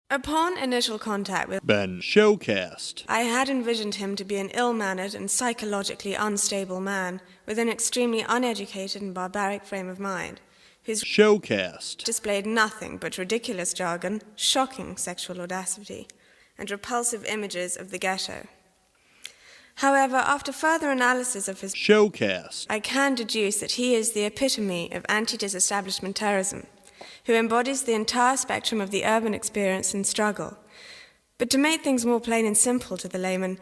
Upon initial contact with Ben Showcast, I had envisioned him to be an ill-mannered and psychologically unstable man with an extremely uneducated and barbaric frame of mind, whose Showcast, displayed nothing but ridiculous jargon, shocking sexual audacity, and repulsive images of the ghetto. However, after further analysis of his Showcast, I can deduce that he is the epitome of anti-disestablishmentarianism, who embodies the entire spectrum of the urban experience and struggle. But to make things more plain and simple to the layman,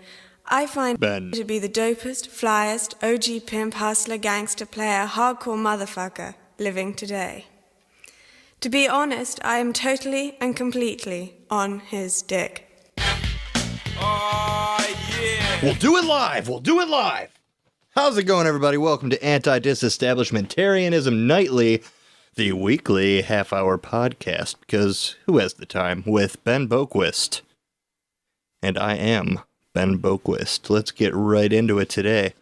I find Ben to be the dopest, flyest, OG pimp, hustler, gangster, player, hardcore motherfucker living today. To be honest, I am totally and completely on his dick. Oh, yeah. We'll do it live! We'll do it live! How's it going, everybody? Welcome to Antidisestablishmentarianism Nightly, the weekly half-hour podcast, because who has the time, with Ben Boquist. And I am Ben Boquist. Let's get right into it today.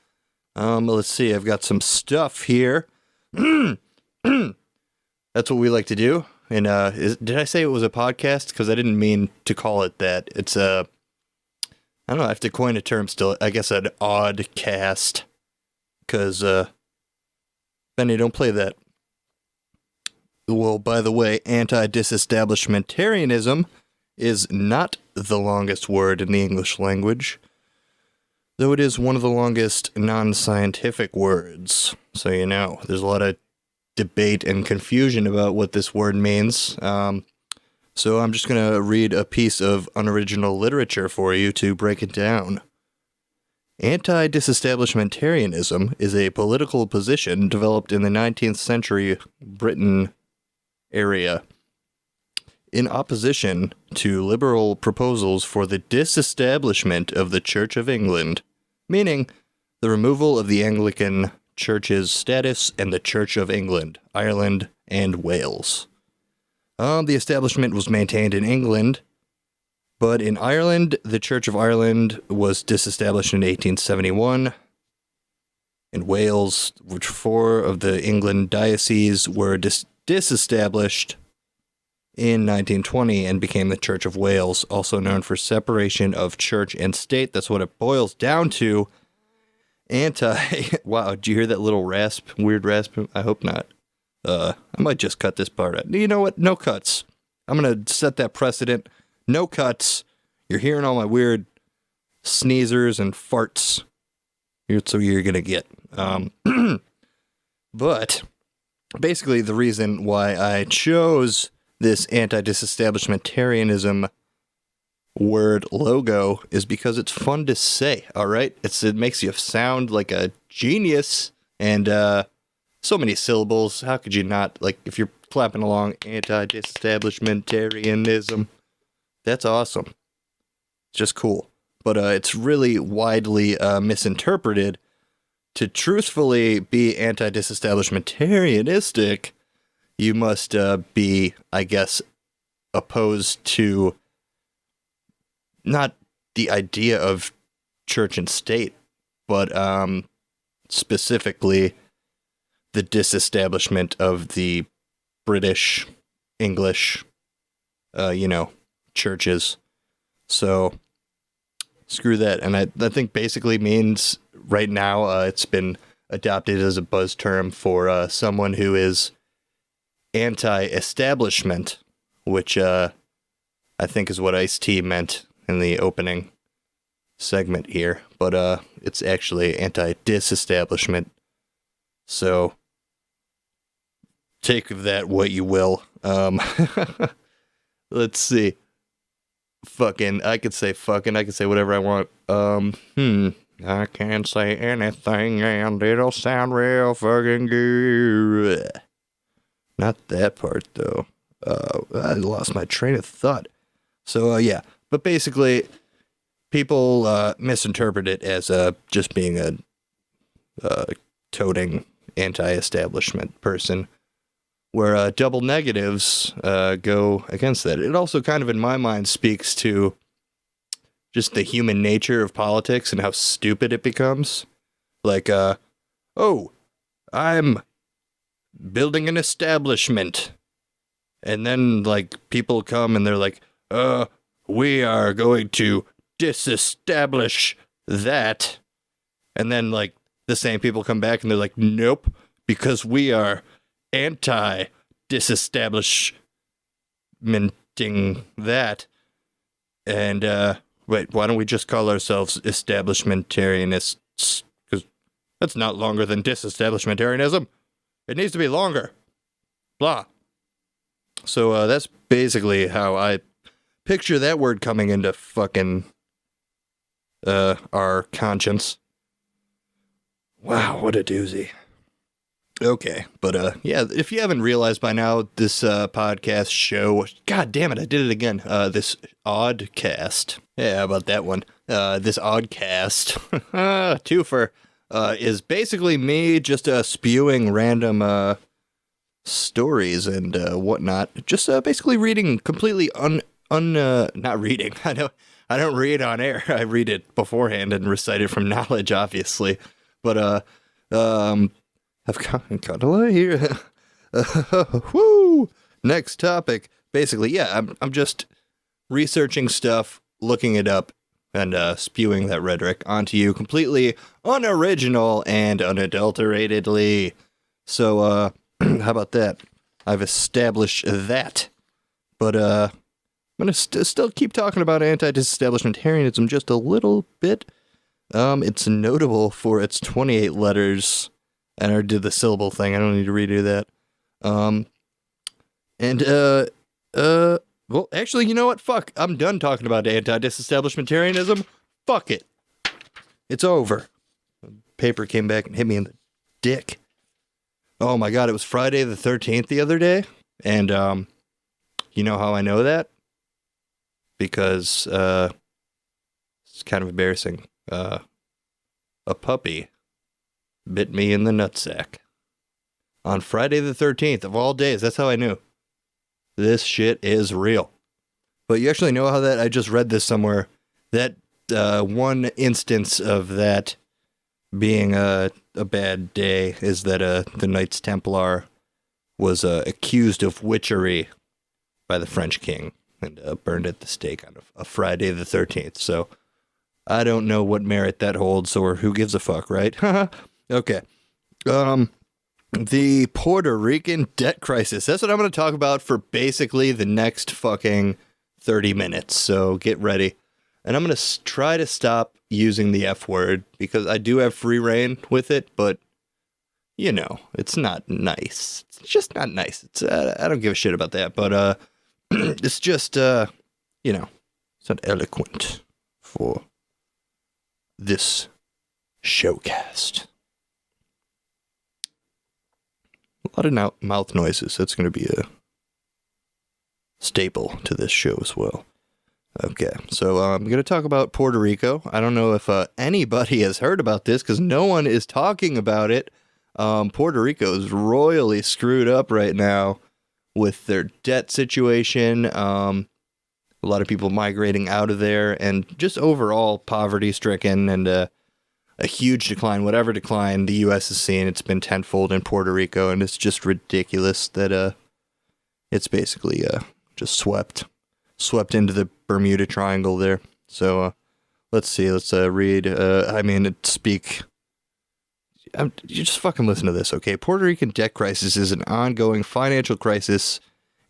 Let's see, I've got some stuff here. That's what we like to do. And did I say it was a podcast? Because I didn't mean to call it that. It's a... I don't know, I have to coin a term still. I guess an odd cast. Because, Benny, don't play that. Well, by the way, anti-disestablishmentarianism is not the longest word in the English language, though it is one of the longest non-scientific words. So you know, there's a lot of debate and confusion about what this word means. So I'm just going to read a piece of unoriginal literature for you to break it down. Anti-disestablishmentarianism is a political position developed in the 19th century Britain area in opposition to liberal proposals for the disestablishment of the Church of England, meaning the removal of the Anglican Church's status and the Church of England, Ireland, and Wales. The establishment was maintained in England, but in Ireland, the Church of Ireland was disestablished in 1871. In Wales, which 4 of the England dioceses were disestablished in 1920 and became the Church of Wales, also known for separation of church and state. That's what it boils down to. Wow, did you hear that little rasp? Weird rasp? I hope not. I might just cut this part out. You know what? No cuts. I'm going to set that precedent. No cuts. You're hearing all my weird sneezers and farts. That's what you're going to get. But basically the reason why I chose this anti-disestablishmentarianism word logo is because it's fun to say, all right? It makes you sound like a genius, and so many syllables. How could you not? Like, if you're clapping along, anti-disestablishmentarianism, that's awesome. It's just cool. But it's really widely misinterpreted. To truthfully be anti-disestablishmentarianistic, you must be, I guess, opposed to not the idea of church and state, but specifically the disestablishment of the British, English, churches. So, screw that. And I think basically means right now it's been adopted as a buzz term for someone who is anti-establishment, which I think is what Ice-T meant in the opening segment here. But it's actually anti-disestablishment. So, take of that what you will. Let's see. I could say whatever I want. I can say anything and it'll sound real fucking good. Not that part, though. I lost my train of thought. So, yeah. But basically, people misinterpret it as just being a toting anti-establishment person, where double negatives go against that. It also kind of, in my mind, speaks to just the human nature of politics and how stupid it becomes. Like, I'm building an establishment. And then, like, people come and they're like, we are going to disestablish that. And then, like, the same people come back and they're like, nope, because we are anti-disestablishmenting that. And, wait, why don't we just call ourselves establishmentarianists? Because that's not longer than disestablishmentarianism. It needs to be longer. Blah. So, that's basically how I picture that word coming into fucking, our conscience. Wow, what a doozy. Okay, but yeah, if you haven't realized by now, this podcast show, god damn it, I did it again, this oddcast, yeah, how about that one, this oddcast, twofer, is basically me just spewing random stories and whatnot, just basically reading completely not reading, I don't read on air, I read it beforehand and recite it from knowledge, obviously. But, I've got a lot here. Woo! Next topic. Basically, yeah, I'm just researching stuff, looking it up, and spewing that rhetoric onto you completely unoriginal and unadulteratedly. So, how about that? I've established that. But, I'm going to still keep talking about anti-disestablishmentarianism just a little bit. It's notable for its 28 letters, and I did the syllable thing, I don't need to redo that. Well, actually, you know what? Fuck, I'm done talking about anti-disestablishmentarianism. Fuck it. It's over. Paper came back and hit me in the dick. Oh my god, it was Friday the 13th the other day, and, you know how I know that? Because, it's kind of embarrassing. A puppy bit me in the nutsack. On Friday the 13th of all days, that's how I knew. This shit is real. But you actually know how that, I just read this somewhere, that one instance of that being a bad day is that the Knights Templar was accused of witchery by the French king and burned at the stake on a Friday the 13th, so I don't know what merit that holds, or who gives a fuck, right? Okay. The Puerto Rican debt crisis. That's what I'm going to talk about for basically the next fucking 30 minutes, so get ready. And I'm going to try to stop using the F word, because I do have free reign with it, but, you know, it's not nice. It's just not nice. It's I don't give a shit about that, but it's just, you know, it's not eloquent for this showcast. A lot of mouth noises. That's going to be a staple to this show as well. Okay, so I'm going to talk about Puerto Rico. I don't know if anybody has heard about this, because no one is talking about it. Puerto Rico is royally screwed up right now with their debt situation. A lot of people migrating out of there, and just overall poverty-stricken, and a huge decline, whatever decline the U.S. has seen, it's been tenfold in Puerto Rico, and it's just ridiculous that it's basically just swept into the Bermuda Triangle there. So let's see, let's read, you just fucking listen to this, okay? Puerto Rican debt crisis is an ongoing financial crisis,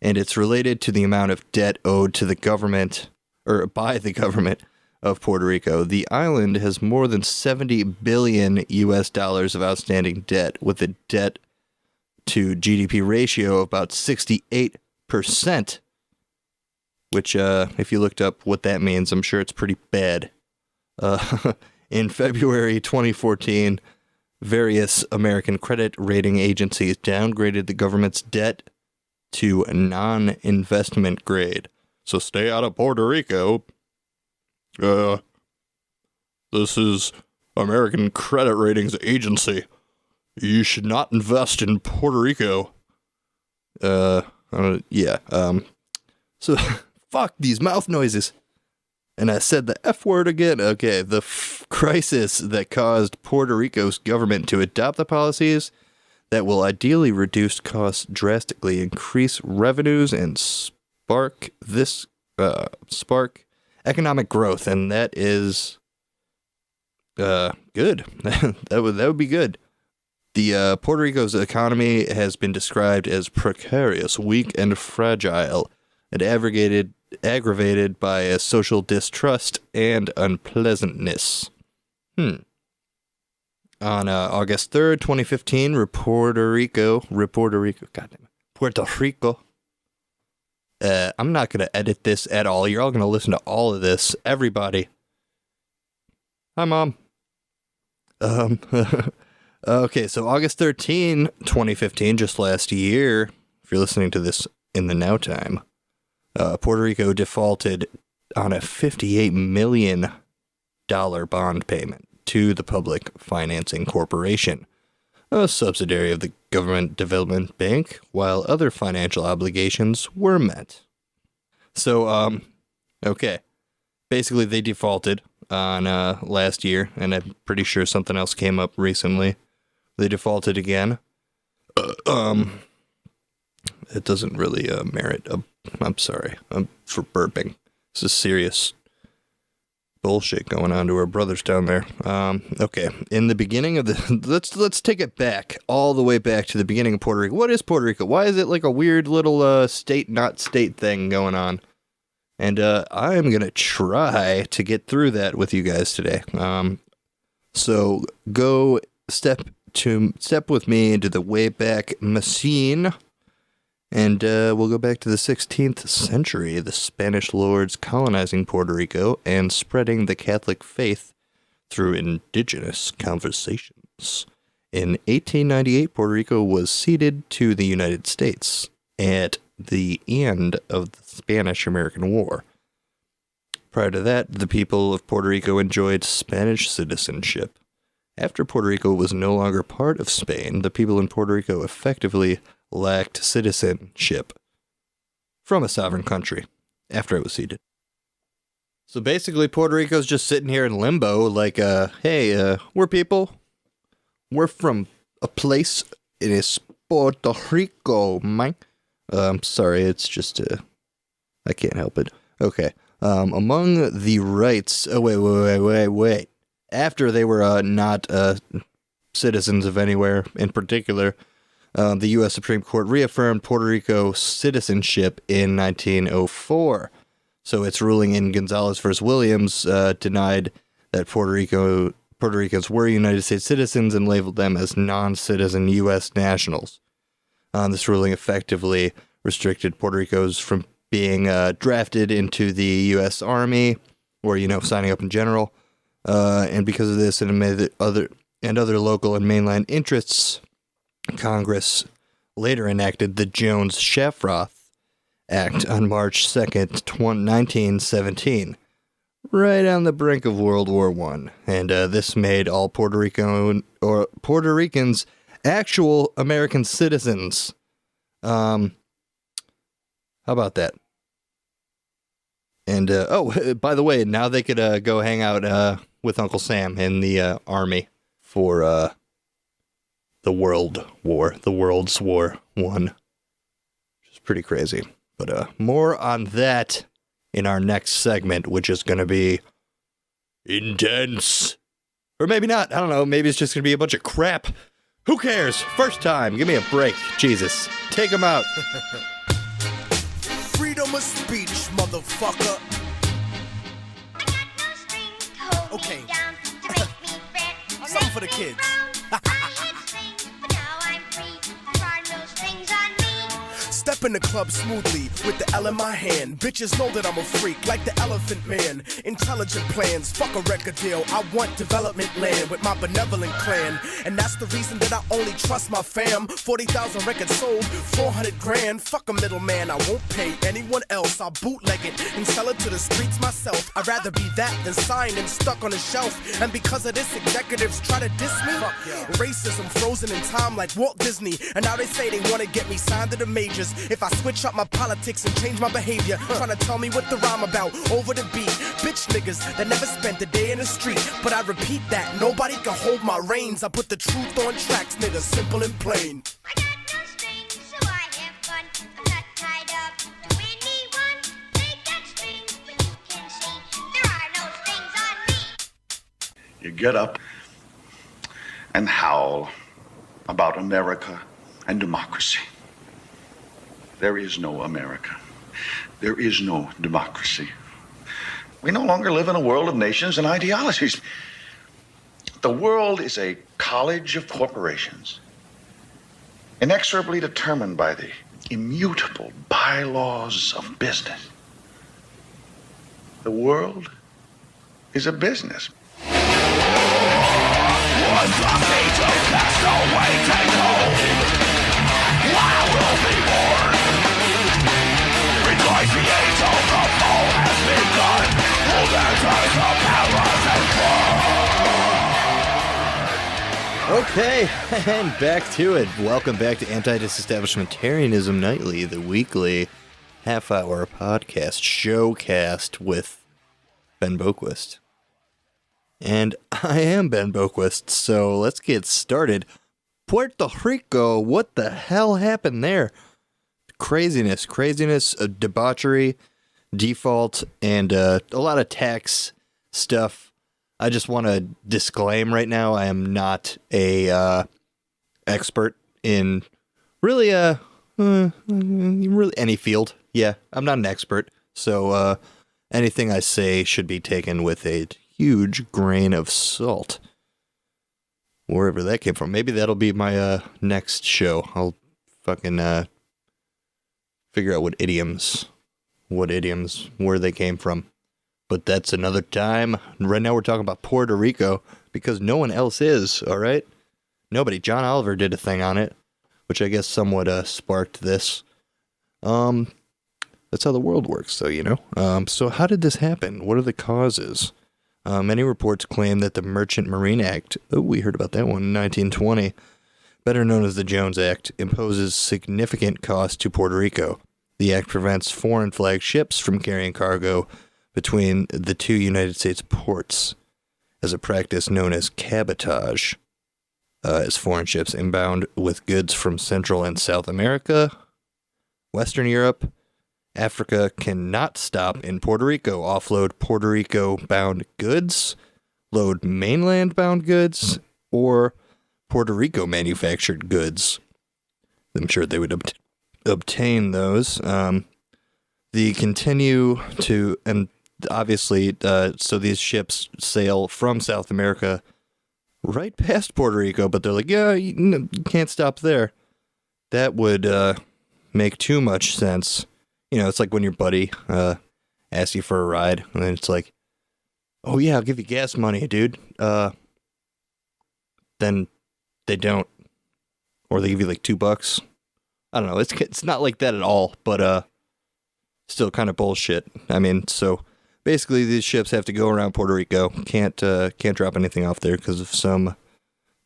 and it's related to the amount of debt owed to the government, or by the government of Puerto Rico. The island has more than $70 billion US of outstanding debt, with a debt to GDP ratio of about 68%, which, if you looked up what that means, I'm sure it's pretty bad. In February 2014, various American credit rating agencies downgraded the government's debt to non-investment grade. So stay out of Puerto Rico. This is American Credit Ratings Agency. You should not invest in Puerto Rico. So fuck these mouth noises. And I said the F word again. Okay, the crisis that caused Puerto Rico's government to adopt the policies that will ideally reduce costs drastically, increase revenues, and spark this spark economic growth, and that is good. that would be good. The Puerto Rico's economy has been described as precarious, weak, and fragile, and aggravated by a social distrust and unpleasantness. On August 3rd, 2015, Puerto Rico. I'm not going to edit this at all. You're all going to listen to all of this. Everybody. Hi, Mom. Okay, so August 13, 2015, just last year, if you're listening to this in the now time, Puerto Rico defaulted on a $58 million bond payment to the Public Financing Corporation, a subsidiary of the Government Development Bank, while other financial obligations were met. So, okay. Basically, they defaulted on last year, and I'm pretty sure something else came up recently. They defaulted again. It doesn't really merit I'm sorry. I'm for burping. This is serious bullshit going on to our brothers down there. Okay. In the beginning of the... Let's take it back. All the way back to the beginning of Puerto Rico. What is Puerto Rico? Why is it like a weird little state, not state thing going on? And I am going to try to get through that with you guys today. So go step with me into the Wayback Machine. And we'll go back to the 16th century, the Spanish lords colonizing Puerto Rico and spreading the Catholic faith through indigenous conversations. In 1898, Puerto Rico was ceded to the United States at the end of the Spanish-American War. Prior to that, the people of Puerto Rico enjoyed Spanish citizenship. After Puerto Rico was no longer part of Spain, the people in Puerto Rico effectively lacked citizenship from a sovereign country after it was ceded. So basically, Puerto Rico's just sitting here in limbo, like, hey, we're people. We're from a place. It is Puerto Rico, man. I'm sorry, it's just, I can't help it. Okay. Among the rights... Oh, wait. After they were not citizens of anywhere in particular, the U.S. Supreme Court reaffirmed Puerto Rico citizenship in 1904. So its ruling in Gonzalez v. Williams denied that Puerto Ricans were United States citizens and labeled them as non-citizen U.S. nationals. This ruling effectively restricted Puerto Ricans from being drafted into the U.S. Army or, signing up in general. And because of this and amid other local and mainland interests, Congress later enacted the Jones-Shafroth Act on March 2nd, 1917, right on the brink of World War I. And this made all Puerto Ricans actual American citizens. How about that? And, by the way, now they could go hang out with Uncle Sam in the Army for the World War, the World's War I, which is pretty crazy. But more on that in our next segment, which is going to be intense. Or maybe not. I don't know. Maybe it's just going to be a bunch of crap. Who cares? First time. Give me a break. Jesus. Take them out. Freedom of speech, motherfucker. Okay. Something for the kids. Step in the club smoothly with the L in my hand. Bitches know that I'm a freak, like the Elephant Man. Intelligent plans, fuck a record deal. I want development land with my benevolent clan. And that's the reason that I only trust my fam. 40,000 records sold, 400 grand. Fuck a middleman, I won't pay anyone else. I'll bootleg it and sell it to the streets myself. I'd rather be that than signed and stuck on a shelf. And because of this, executives try to diss me. Racism frozen in time like Walt Disney. And now they say they want to get me signed to the majors. If I switch up my politics and change my behavior, trying to tell me what the rhyme about over the beat. Bitch niggas that never spent a day in the street. But I repeat that, nobody can hold my reins. I put the truth on tracks, nigga, simple and plain. I got no strings, so I have fun. I'm not tied up to anyone. They got strings. You get up and howl about America and democracy. There is no America. There is no democracy. We no longer live in a world of nations and ideologies. The world is a college of corporations, inexorably determined by the immutable bylaws of business. The world is a business. Okay, and back to it. Welcome back to Antidisestablishmentarianism Nightly, the weekly half-hour podcast showcast with Ben Boquist. And I am Ben Boquist, so let's get started. Puerto Rico, what the hell happened there? Craziness, debauchery, default, and a lot of tax stuff. I just want to disclaim right now, I am not a expert in really any field. Yeah, I'm not an expert, so anything I say should be taken with a huge grain of salt, wherever that came from. Maybe that'll be my next show. I'll fucking figure out what idioms, where they came from. But that's another time. Right now we're talking about Puerto Rico because no one else is, all right? Nobody. John Oliver did a thing on it, which I guess somewhat sparked this. That's how the world works, though, you know? So how did this happen? What are the causes? Many reports claim that the Merchant Marine Act, we heard about that one in 1920, better known as the Jones Act, imposes significant costs to Puerto Rico. The act prevents foreign flag ships from carrying cargo between the two United States ports as a practice known as cabotage, as foreign ships inbound with goods from Central and South America, Western Europe, Africa cannot stop in Puerto Rico, offload Puerto Rico-bound goods, load mainland-bound goods, or Puerto Rico-manufactured goods. I'm sure they would obtain those. They continue to, and obviously, so these ships sail from South America right past Puerto Rico, but they're like, yeah, you can't stop there. That would make too much sense. You know, it's like when your buddy asks you for a ride, and then it's like, oh yeah, I'll give you gas money, dude. Then they don't. Or they give you like $2. I don't know, it's not like that at all, but still kind of bullshit. I mean, so basically these ships have to go around Puerto Rico, can't drop anything off there because of some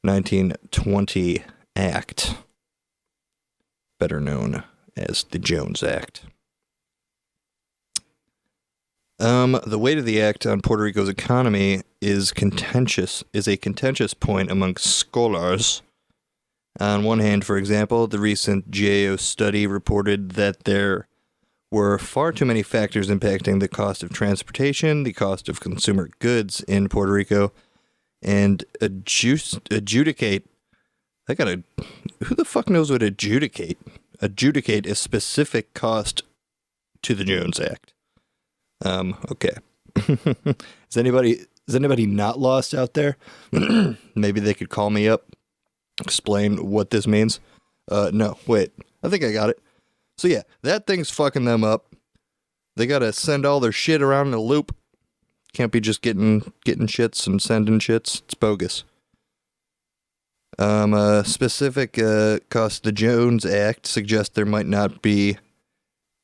1920 act, better known as the Jones Act. The weight of the act on Puerto Rico's economy is a contentious point among scholars. On one hand, for example, the recent GAO study reported that there were far too many factors impacting the cost of transportation, the cost of consumer goods in Puerto Rico, and adjudicate. Who the fuck knows what adjudicate? Adjudicate a specific cost to the Jones Act. Okay. Is anybody not lost out there? Maybe they could call me up, explain what this means. No, wait. I think I got it. So yeah, that thing's fucking them up. They gotta send all their shit around in a loop. Can't be just getting shits and sending shits. It's bogus. Specific cost the Jones Act suggests there might not be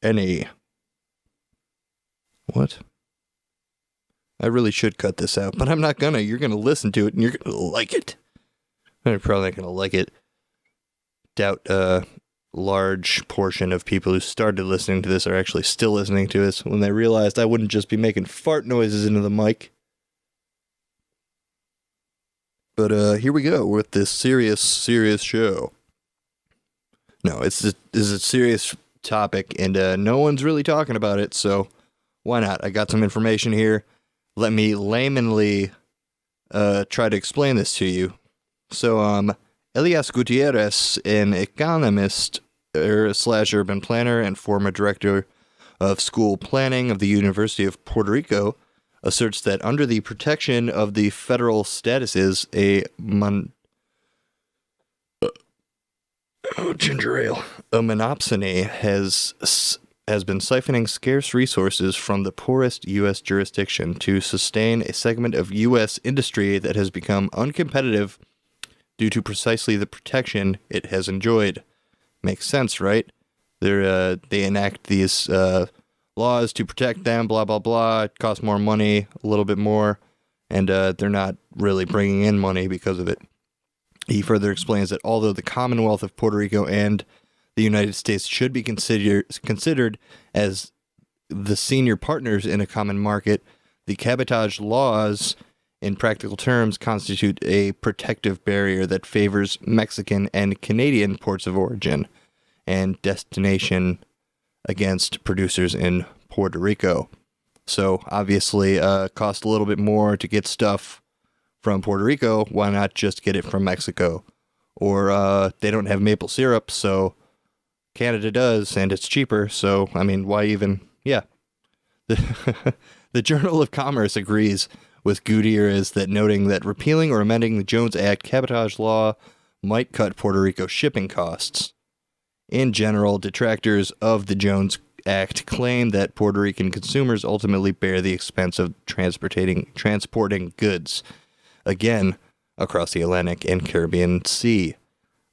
any. What? I really should cut this out, but I'm not gonna. You're gonna listen to it and you're gonna like it. I'm probably not gonna like it. Doubt a large portion of people who started listening to this are actually still listening to this when they realized I wouldn't just be making fart noises into the mic. But here we go with this serious show. No, this is a serious topic, and no one's really talking about it, so why not? I got some information here. Let me laymanly try to explain this to you. So, Elias Gutierrez, an economist slash urban planner and former director of school planning of the University of Puerto Rico, asserts that under the protection of the federal statuses, a monopsony has been siphoning scarce resources from the poorest U.S. jurisdiction to sustain a segment of U.S. industry that has become uncompetitive due to precisely the protection it has enjoyed. Makes sense, right? They enact these laws to protect them, blah, blah, blah. It costs more money, a little bit more, and they're not really bringing in money because of it. He further explains that although the Commonwealth of Puerto Rico and the United States should be considered as the senior partners in a common market, the cabotage laws, in practical terms, constitute a protective barrier that favors Mexican and Canadian ports of origin and destination against producers in Puerto Rico. So, obviously, cost a little bit more to get stuff from Puerto Rico. Why not just get it from Mexico? Or they don't have maple syrup, so Canada does, and it's cheaper. So, I mean, why even? Yeah. The Journal of Commerce agrees with Gutierrez that noting that repealing or amending the Jones Act cabotage law might cut Puerto Rico shipping costs. In general, detractors of the Jones Act claim that Puerto Rican consumers ultimately bear the expense of transporting goods, again, across the Atlantic and Caribbean Sea,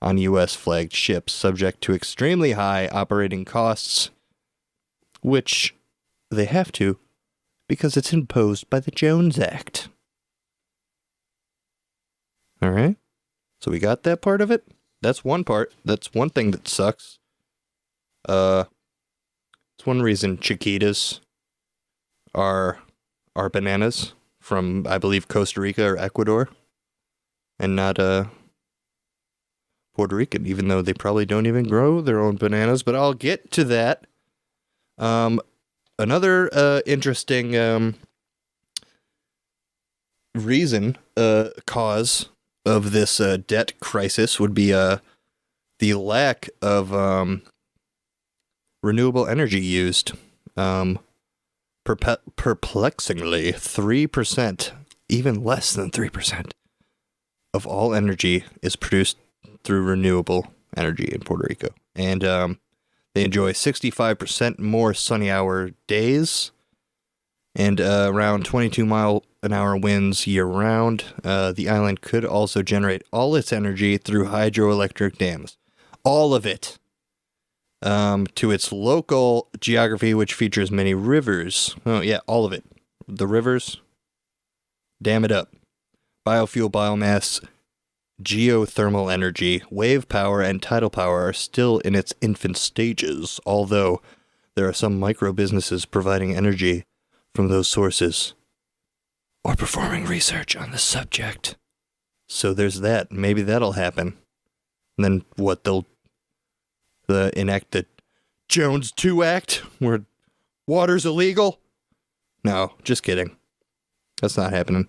on U.S.-flagged ships subject to extremely high operating costs, which they have to because it's imposed by the Jones Act. All right? So we got that part of it. That's one part. That's one thing that sucks. It's one reason Chiquitas are bananas from, I believe, Costa Rica or Ecuador, and not Puerto Rican, even though they probably don't even grow their own bananas, but I'll get to that. Another interesting cause of this debt crisis would be the lack of renewable energy used. Perplexingly, 3%, even less than 3%, of all energy is produced through renewable energy in Puerto Rico. And they enjoy 65% more sunny hour days and around 22-mile-an-hour winds year-round. The island could also generate all its energy through hydroelectric dams. All of it. To its local geography, which features many rivers. Oh, yeah, all of it. The rivers, dam it up. Biofuel, biomass, geothermal energy, wave power, and tidal power are still in its infant stages, although there are some micro businesses providing energy from those sources or performing research on the subject. So there's that. Maybe that'll happen. And then what, they'll enact the Jones 2 Act where water's illegal? No, just kidding. That's not happening.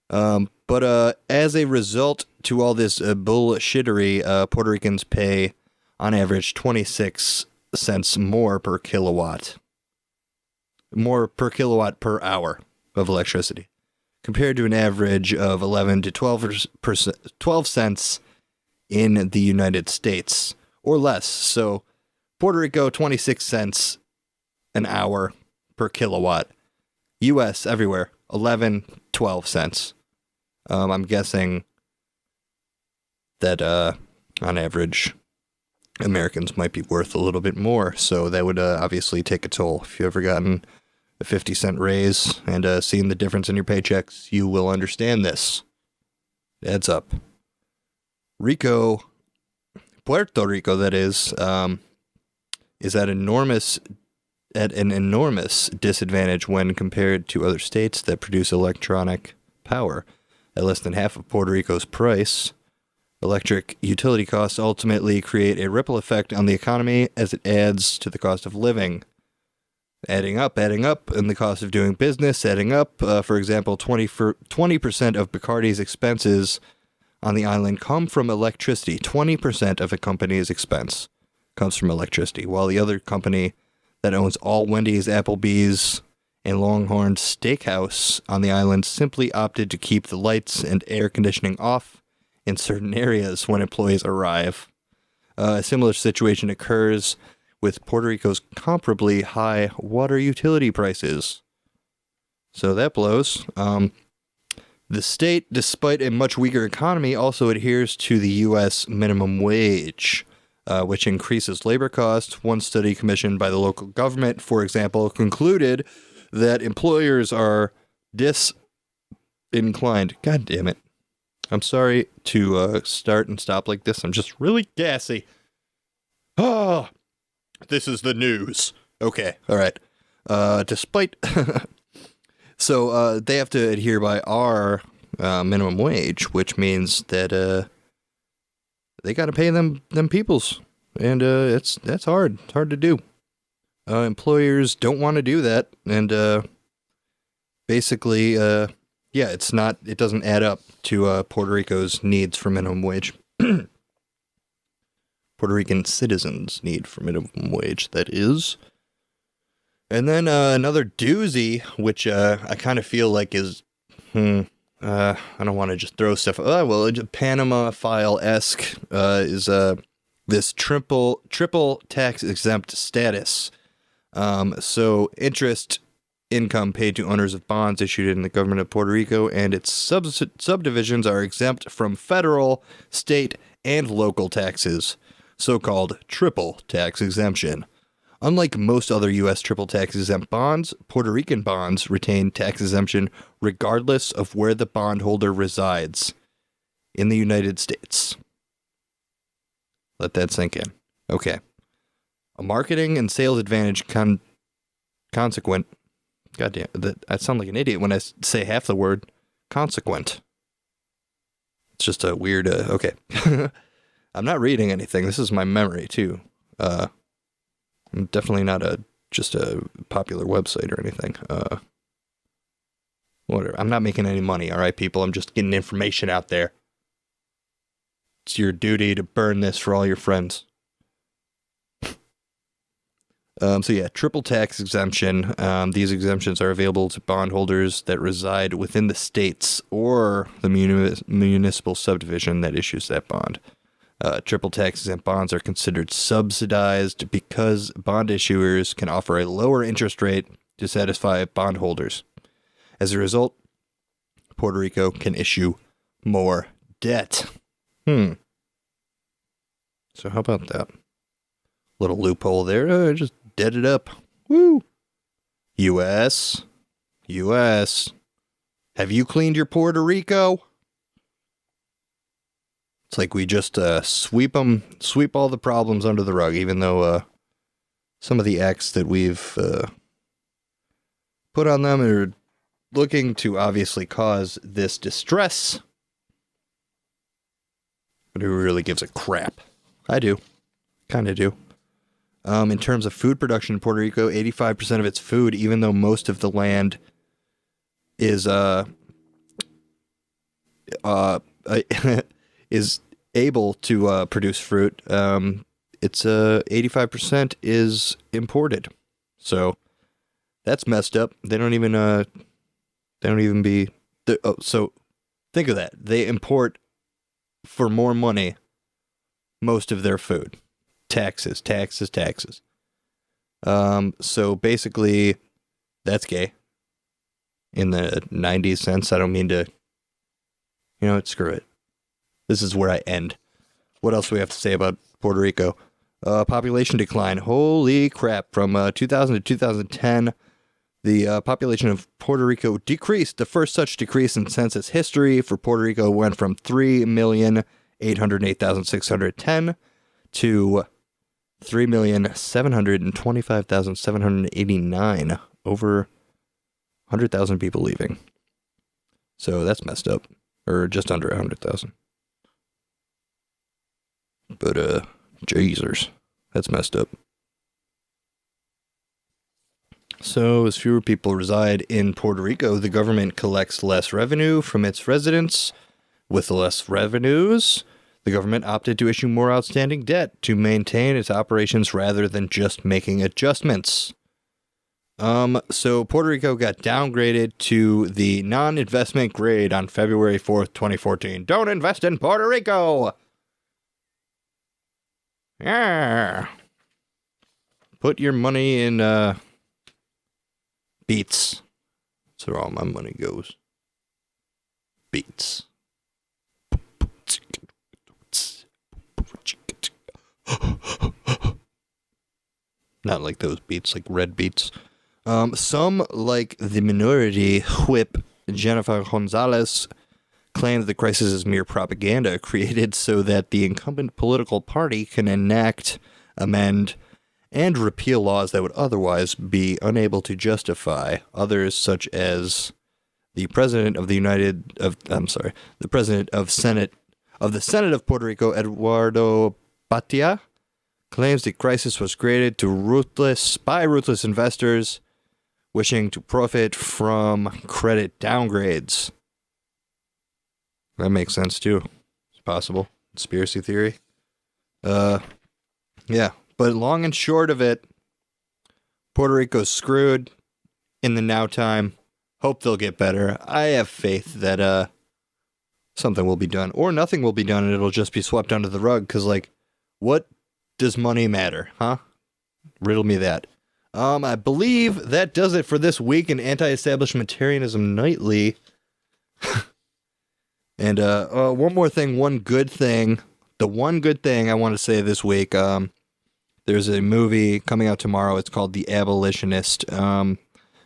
But as a result to all this bullshittery, Puerto Ricans pay, on average, 26 cents more per kilowatt. More per kilowatt per hour of electricity, compared to an average of 11 to 12 cents in the United States, or less. So Puerto Rico, 26 cents an hour per kilowatt. U.S. everywhere, 11, 12 cents. I'm guessing that on average, Americans might be worth a little bit more, so that would obviously take a toll. If you've ever gotten a 50-cent raise and seen the difference in your paychecks, you will understand this. It adds up. Puerto Rico, that is at an enormous disadvantage when compared to other states that produce electronic power. At less than half of Puerto Rico's price, electric utility costs ultimately create a ripple effect on the economy as it adds to the cost of living. adding up, and the cost of doing business adding up. For example, 20% of Bacardi's expenses on the island come from electricity. 20% of a company's expense comes from electricity, while the other company that owns all Wendy's, Applebee's, and Longhorn Steakhouse on the island simply opted to keep the lights and air conditioning off in certain areas when employees arrive. A similar situation occurs with Puerto Rico's comparably high water utility prices. So that blows. The state, despite a much weaker economy, also adheres to the U.S. minimum wage, which increases labor costs. One study commissioned by the local government, for example, concluded that employers are disinclined. God damn it. I'm sorry to start and stop like this. I'm just really gassy. Oh, this is the news. Okay, all right. Despite... So they have to adhere by our minimum wage, which means that they got to pay them peoples. And that's hard. It's hard to do. Employers don't want to do that, and basically, it doesn't add up to Puerto Rico's needs for minimum wage. Puerto Rican citizens' need for minimum wage, that is. And then another doozy, which I kind of feel like is, I don't want to just throw stuff. Panama file-esque is this triple tax exempt status. So interest income paid to owners of bonds issued in the government of Puerto Rico and its subdivisions are exempt from federal, state, and local taxes, so-called triple tax exemption. Unlike most other U.S. triple tax exempt bonds, Puerto Rican bonds retain tax exemption regardless of where the bondholder resides in the United States. Let that sink in. Okay. A marketing and sales advantage consequent. Goddamn, I sound like an idiot when I say half the word. Consequent. It's just a weird. Okay. I'm not reading anything. This is my memory too. I'm definitely not just a popular website or anything. Whatever. I'm not making any money. All right, people. I'm just getting information out there. It's your duty to burn this for all your friends. Triple tax exemption. These exemptions are available to bondholders that reside within the states or the municipal subdivision that issues that bond. Triple tax exempt bonds are considered subsidized because bond issuers can offer a lower interest rate to satisfy bondholders. As a result, Puerto Rico can issue more debt. So how about that? Little loophole there. Just dead it up. Woo! U.S. Have you cleaned your Puerto Rico? It's like we just sweep all the problems under the rug, even though some of the acts that we've put on them are looking to obviously cause this distress. But who really gives a crap? I do. Kind of do. In terms of food production in Puerto Rico, 85% of its food, even though most of the land is is able to produce fruit, it's 85% is imported. So that's messed up. They don't even so think of that. They import for more money most of their food. Taxes. So basically, that's gay. In the 90s sense, I don't mean to, screw it. This is where I end. What else do we have to say about Puerto Rico? Population decline. Holy crap. From 2000 to 2010, the population of Puerto Rico decreased. The first such decrease in census history for Puerto Rico went from 3,808,610 to 3,725,789. Over 100,000 people leaving. So that's messed up. Or just under 100,000. But, Jesus, that's messed up. So, as fewer people reside in Puerto Rico, the government collects less revenue from its residents. With less revenues, the government opted to issue more outstanding debt to maintain its operations rather than just making adjustments. So Puerto Rico got downgraded to the non-investment grade on February 4th, 2014. Don't invest in Puerto Rico! Yeah. Put your money in, Beats. That's where all my money goes. Beats. Not like those beats, like red beats. Some, like the minority whip Jennifer Gonzalez, claim that the crisis is mere propaganda created so that the incumbent political party can enact, amend, and repeal laws that would otherwise be unable to justify. Others, such as the president of the president of the Senate of Puerto Rico, Eduardo Batia, claims the crisis was created by ruthless investors wishing to profit from credit downgrades. That makes sense too. It's possible. Conspiracy theory. Yeah. But long and short of it, Puerto Rico's screwed in the now time. Hope they'll get better. I have faith that something will be done, or nothing will be done, and it'll just be swept under the rug. Because, like, what does money matter, huh? Riddle me that. I believe that does it for this week in Anti-Establishmentarianism Nightly. And one more thing, one good thing. The one good thing I want to say this week, there's a movie coming out tomorrow. It's called The Abolitionist. Let me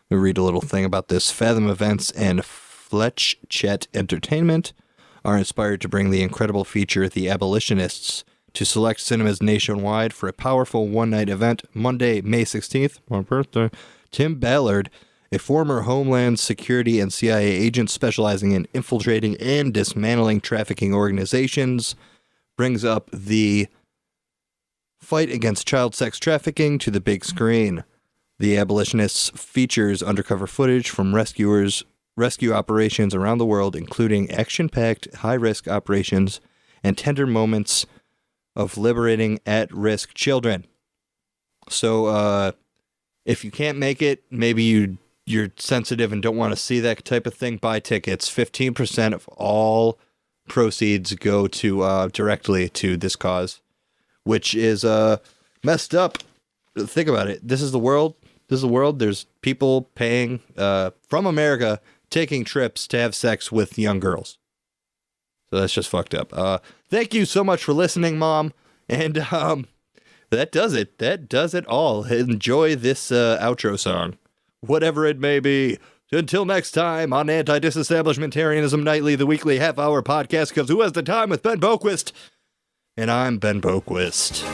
read a little thing about this. Fathom Events and Fletch Chet Entertainment are inspired to bring the incredible feature The Abolitionists to select cinemas nationwide for a powerful one-night event Monday, May 16th, my birthday. Tim Ballard, a former Homeland Security and CIA agent specializing in infiltrating and dismantling trafficking organizations, brings up the fight against child sex trafficking to the big screen. The Abolitionists features undercover footage from rescue operations around the world, including action-packed, high-risk operations and tender moments of liberating at-risk children. So, if you can't make it, maybe you're sensitive and don't want to see that type of thing, buy tickets. 15% of all proceeds go to directly to this cause, which is messed up. Think about it. This is the world. There's people paying from America, taking trips to have sex with young girls. So that's just fucked up. Thank you so much for listening, Mom. And that does it. That does it all. Enjoy this outro song, whatever it may be. Until next time on Anti-Disestablishmentarianism Nightly, the weekly half-hour podcast, because Who Has the Time with Ben Boquist? And I'm Ben Boquist.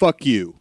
Fuck you.